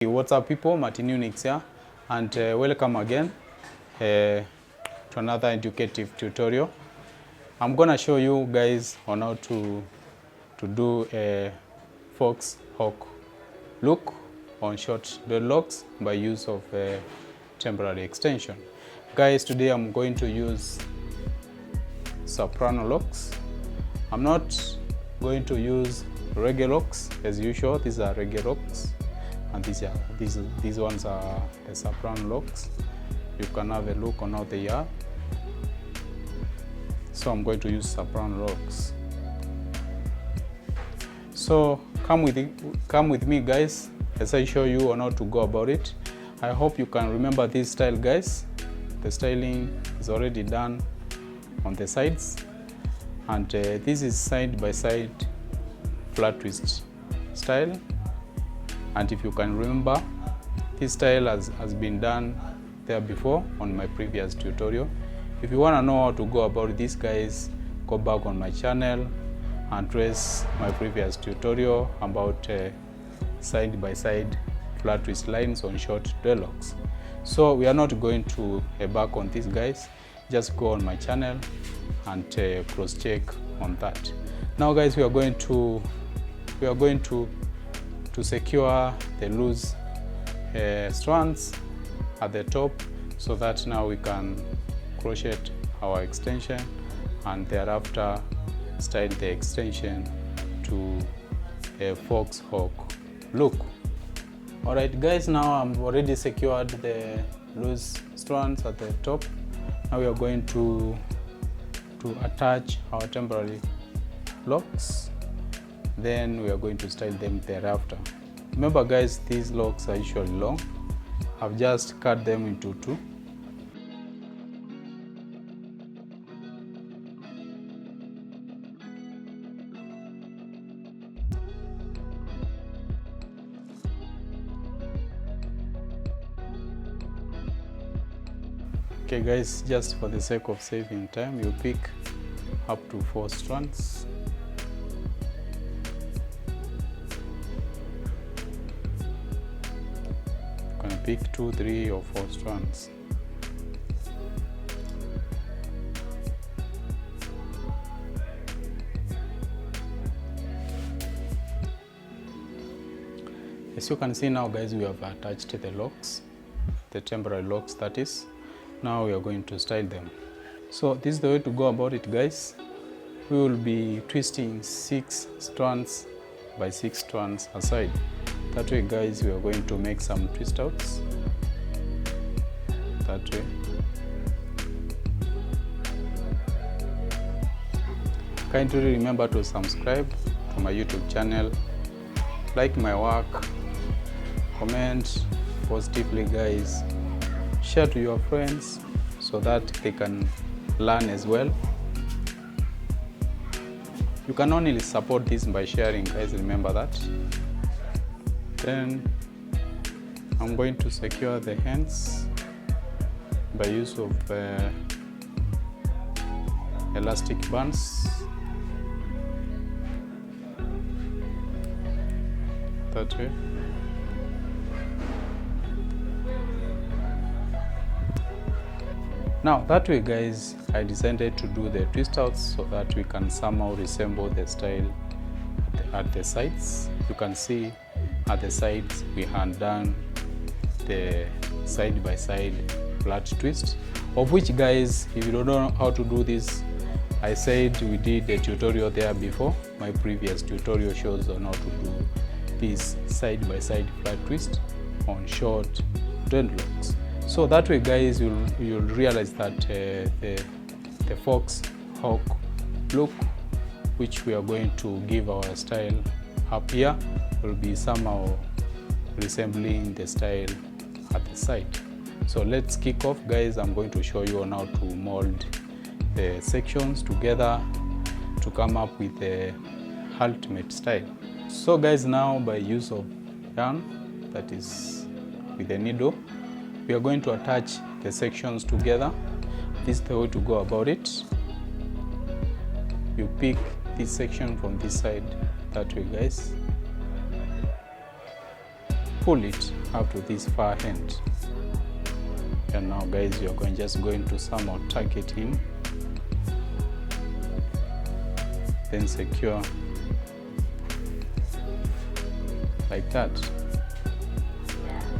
What's up people, Martin Unix here, and welcome again to another educative tutorial. I'm gonna show you guys on how to do a fox hawk look on short dreadlocks by use of a temporary extension. Guys, today I'm going to use soprano locks. I'm not going to use reggae locks as usual. These are reggae locks. And these ones are the soprano locks. You can have a look on how they are. So I'm going to use soprano locks. So come with me guys as I show you on how to go about it. I hope you can remember this style, guys. The styling is already done on the sides, and this is side by side flat twist style. And if you can remember, this style has been done there before on my previous tutorial. If you want to know how to go about this, guys, go back on my channel and trace my previous tutorial about side by side flat twist lines on short dreadlocks. So we are not going to back on this, guys. Just go on my channel and cross check on that. Now guys, we are going to secure the loose strands at the top, so that now we can crochet our extension and thereafter style the extension to a fox hawk look. Alright guys, now I'm already secured the loose strands at the top. Now we are going to attach our temporary locks. Then we are going to style them thereafter. Remember guys, these locks are usually long. I've just cut them into two. Okay guys, just for the sake of saving time, you pick up to 4 strands. Pick 2, 3 or 4 strands. As you can see now guys, we have attached the locks, the temporary locks that is. Now we are going to style them. So this is the way to go about it, guys. We will be twisting 6 strands by 6 strands aside. That way guys, we are going to make some twist outs that way. Kindly remember to subscribe to my YouTube channel, like my work, comment positively guys, share to your friends so that they can learn as well. You can only support this by sharing, guys, remember that. Then I'm going to secure the hands by use of elastic bands that way. Now that way guys, I decided to do the twist outs so that we can somehow resemble the style at the sides. You can see at the sides we had done the side by side flat twist, of which guys, if you don't know how to do this, I said we did a tutorial there before. My previous tutorial shows on how to do this side by side flat twist on short dreadlocks. So that way guys, you'll realize that the fox hawk look, which we are going to give our style up here, will be somehow resembling the style at the side. So let's kick off guys. I'm going to show you on how to mold the sections together to come up with the ultimate style. So guys, now by use of yarn, that is with a needle, we are going to attach the sections together. This is the way to go about it. You pick this section from this side that way guys, pull it up to this far end. And now guys, you're just going to somehow tuck it in, then secure like that.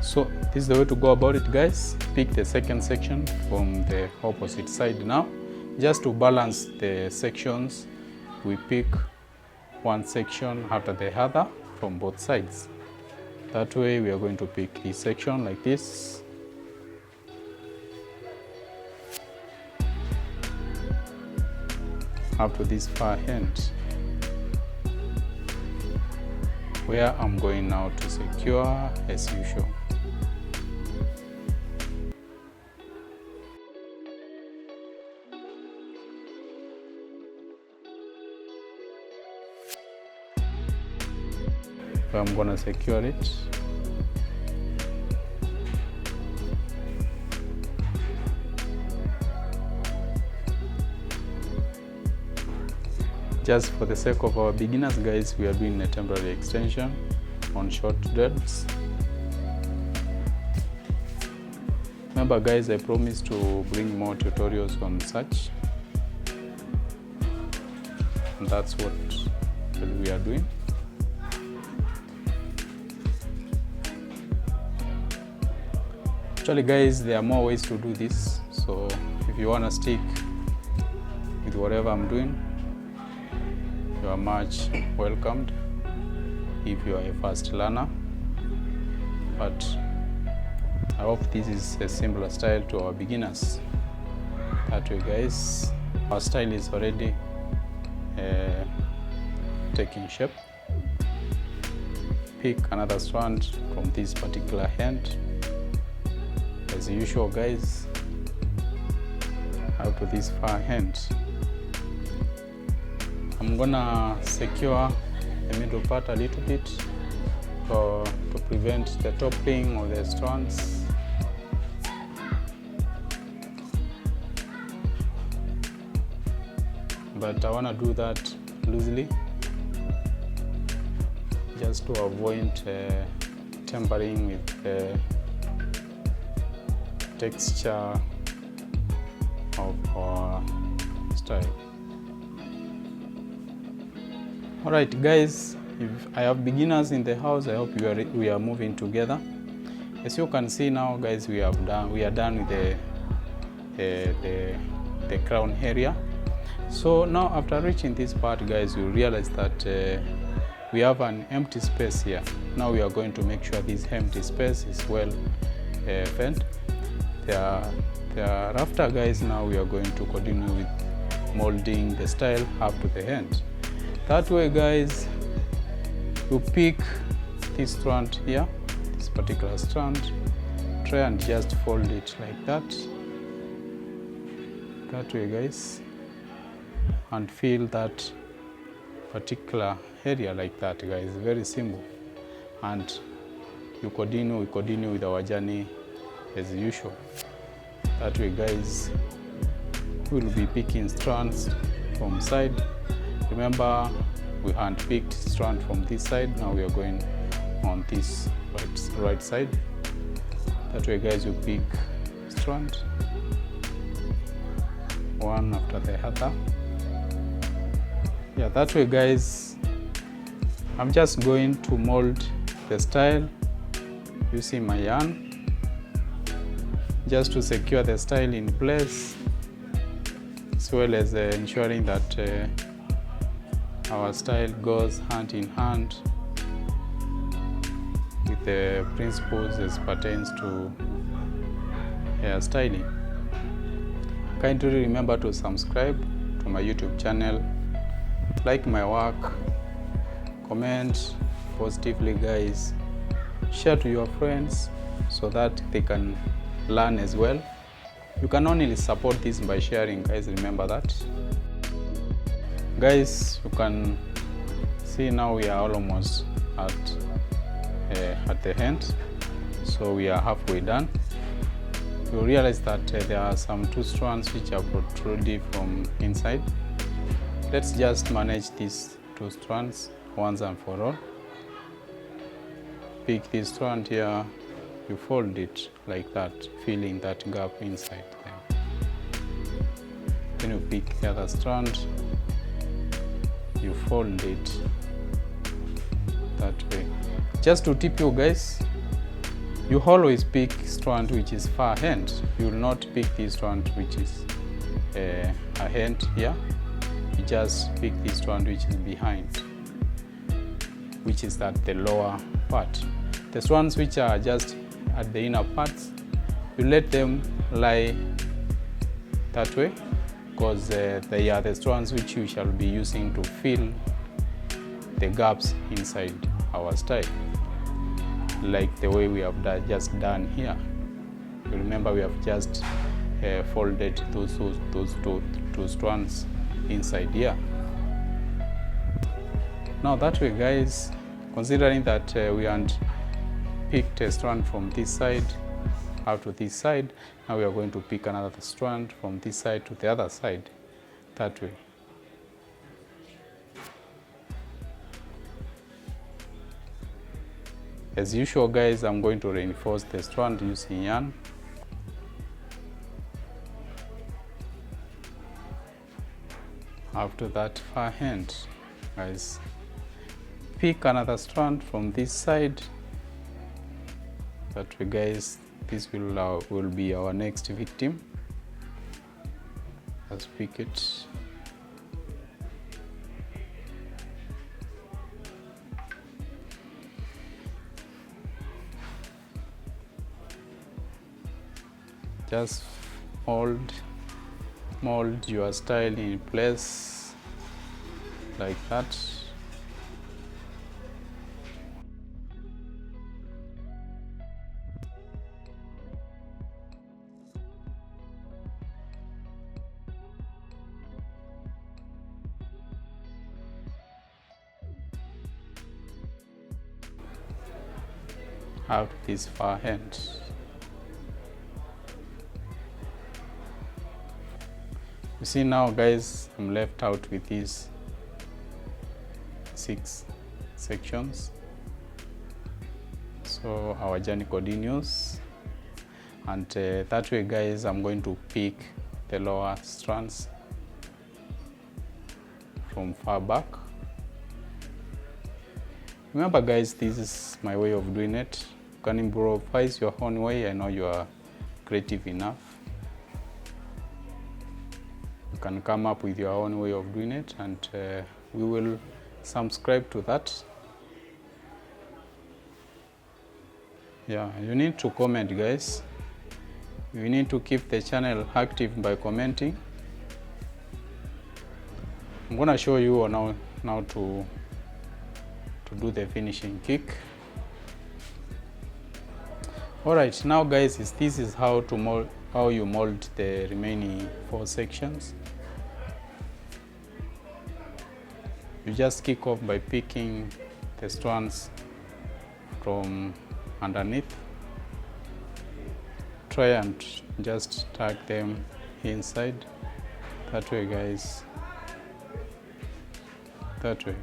So this is the way to go about it, guys. Pick the second section from the opposite side. Now just to balance the sections, we pick one section after the other from both sides. That way we are going to pick this section like this, up to this far end, where I'm going now to secure as usual. So I'm gonna secure it. Just for the sake of our beginners, guys, we are doing a temporary extension on short dreads. Remember guys, I promise to bring more tutorials on such, and that's what we are doing. Actually guys, there are more ways to do this, so if you want to stick with whatever I'm doing, you are much welcomed if you are a fast learner. But I hope this is a simpler style to our beginners. That way guys, our style is already taking shape. Pick another strand from this particular end. As usual guys, out to this far end. I'm gonna secure the middle part a little bit to prevent the toppling of the strands. But I wanna do that loosely, just to avoid tampering with the texture of our style. Alright guys, if I have beginners in the house, I hope we are moving together. As you can see now guys, we are done with the crown area. So now after reaching this part guys, you realize that we have an empty space here. Now we are going to make sure this empty space is well filled. Thereafter guys, now we are going to continue with molding the style up to the end. That way guys, you pick this strand here, this particular strand, try and just fold it like that. That way guys, and feel that particular area like that guys. Very simple, and we continue with our journey as usual. That way guys, we will be picking strands from side. Remember, we hand-picked strand from this side. Now we are going on this right side. That way guys, you pick strand one after the other. Yeah, that way guys, I'm just going to mold the style using my yarn, just to secure the style in place, as well as ensuring that our style goes hand in hand with the principles as pertains to hairstyling. Kindly remember to subscribe to my YouTube channel, like my work, comment positively guys, share to your friends so that they can learn as well. You can only support this by sharing guys, remember that. Guys, you can see now we are almost at the end, so we are halfway done. You realize that there are some two strands which are protruding from inside. Let's just manage these two strands once and for all. pick this strand here, you fold it like that, filling that gap inside there. Then you pick the other strand, you fold it that way. Just to tip you guys, you always pick strand which is far end. You will not pick this strand which is a end here. You just pick this strand which is behind, which is at the lower part. The strands which are just at the inner parts, you let them lie that way, because they are the strands which you shall be using to fill the gaps inside our style, like the way we have just done here. You remember we have just folded those two strands inside here. Now that way guys, considering that we had picked a strand from this side out to this side, now we are going to pick another strand from this side to the other side, that way. As usual guys, I'm going to reinforce the strand using yarn. After that far end, guys, pick another strand from this side. That way guys, this will be our next victim. Let's pick it. Just mold your style in place like that. Out this far end. You see now guys, I'm left out with these 6 sections. So our journey continues, and that way guys, I'm going to pick the lower strands from far back. Remember guys, this is my way of doing it. You can improvise your own way. I know you are creative enough. You can come up with your own way of doing it, and we will subscribe to that. Yeah, you need to comment guys. You need to keep the channel active by commenting. I'm gonna show you now to do the finishing kick. Alright, now guys, this is how you mold the remaining 4 sections. You just kick off by picking the strands from underneath. Try and just tuck them inside. That way guys. That way.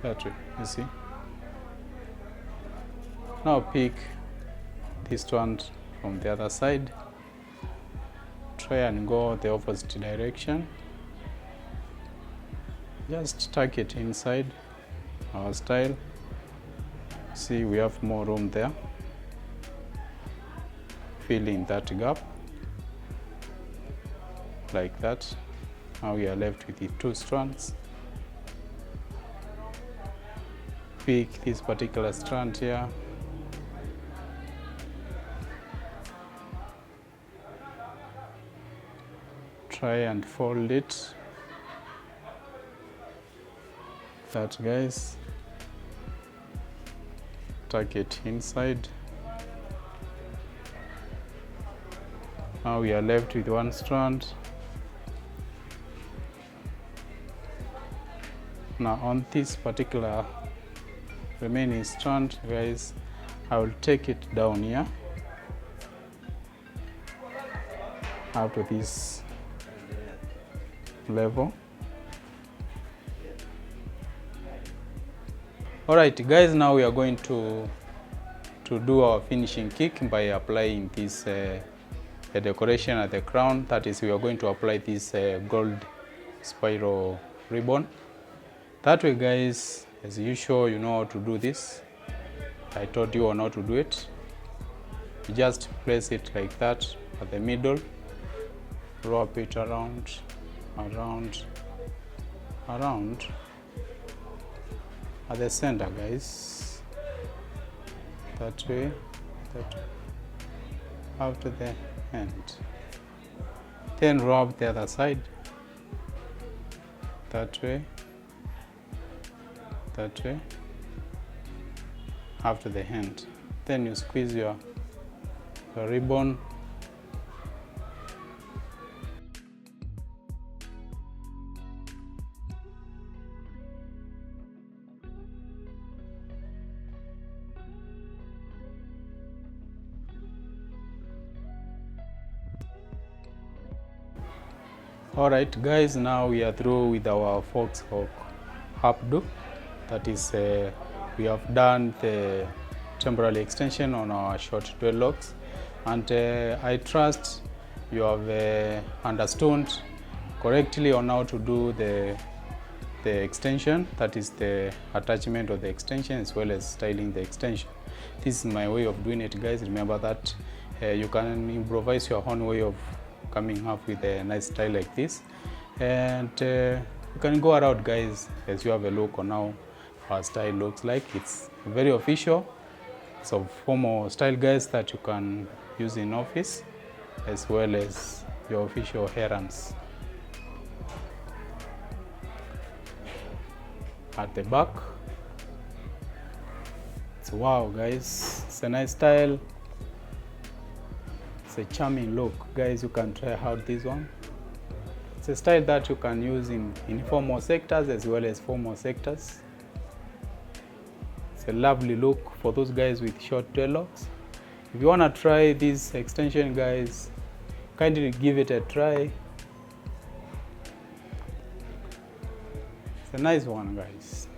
That way, you see. Now pick this strand from the other side. Try and go the opposite direction. Just tuck it inside our style. See, we have more room there. Fill in that gap like that. Now we are left with the 2 strands. Pick this particular strand here. Try and fold it. That guys. Tuck it inside. Now we are left with 1 strand. Now on this particular remaining strand guys, I will take it down here up to this level. Alright guys, now we are going to do our finishing kick by applying this decoration at the crown. That is, we are going to apply this gold spiral ribbon. That way guys, as usual, you know how to do this. I taught you on how to do it. You just place it like that at the middle, wrap it around at the center guys, that way, up to the end. Then wrap the other side, that way, up to the end. Then you squeeze your ribbon. Alright guys, now we are through with our foxhawk updo. That is, we have done the temporary extension on our short dreadlocks, and I trust you have understood correctly on how to do the extension, that is the attachment of the extension as well as styling the extension. This is my way of doing it guys. Remember that you can improvise your own way of coming up with a nice style like this, and you can go around guys as you have a look on how our style looks like. It's very official. So formal style guys that you can use in office as well as your official errands. At the back, it's wow guys, it's a nice style. It's a charming look guys. You can try out this one. It's a style that you can use in informal sectors as well as formal sectors. It's a lovely look for those guys with short dreadlocks. If you want to try this extension guys, kindly give it a try. It's a nice one guys.